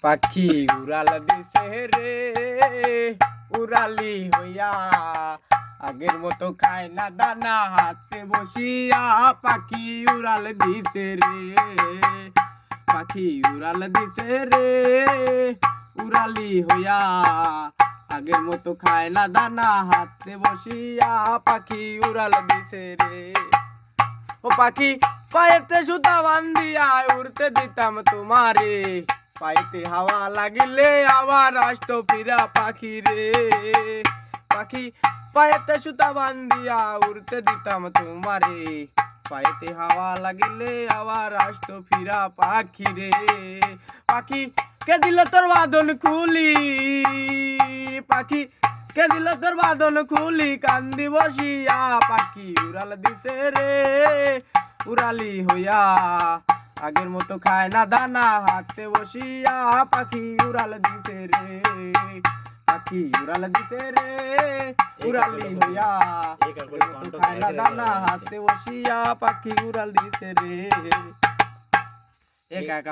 পাখি উড়াল দিছে রে উড়ালি হইয়া, আগের মতো খায় না দানা হাতে বসিয়া। পাখি উড়াল দিছে রে, পাখি উড়াল দিছে রে উড়ালি হইয়া, আগের মতো খায় না দানা হাতে বসিয়া। পাখি উড়াল দিছে রে। ও পাখি পায়েতে সুতা বান্ধিয়া উড়তে দিতাম তোমারে, পাইতে হাওয়া লাগিলে আবার আসতো ফিরা পাখি রে। পাখি পায়েতে সুতা বান্ধিয়া উড়তে দিতাম তোমারে, পায়েতে হাওয়া লাগিলে আবার আসতো ফিরা পাখি রে। পাখি কে দিল তোর বাঁধন খুলি, পাখি কে দিল তোর বাঁধন খুলি, কান্দি বসিয়া। পাখি উড়াল দিছে রে উড়ালি হইয়া, আগের মতো খায় না দানা হাতে বসিয়া। পাখি উড়াল দিছে রে, পাখি উড়াল দিছে রে উড়ালি হইয়া, আগের মতো খায় না দানা হাতে বসিয়া। পাখি উড়াল দিছে রে। একা একা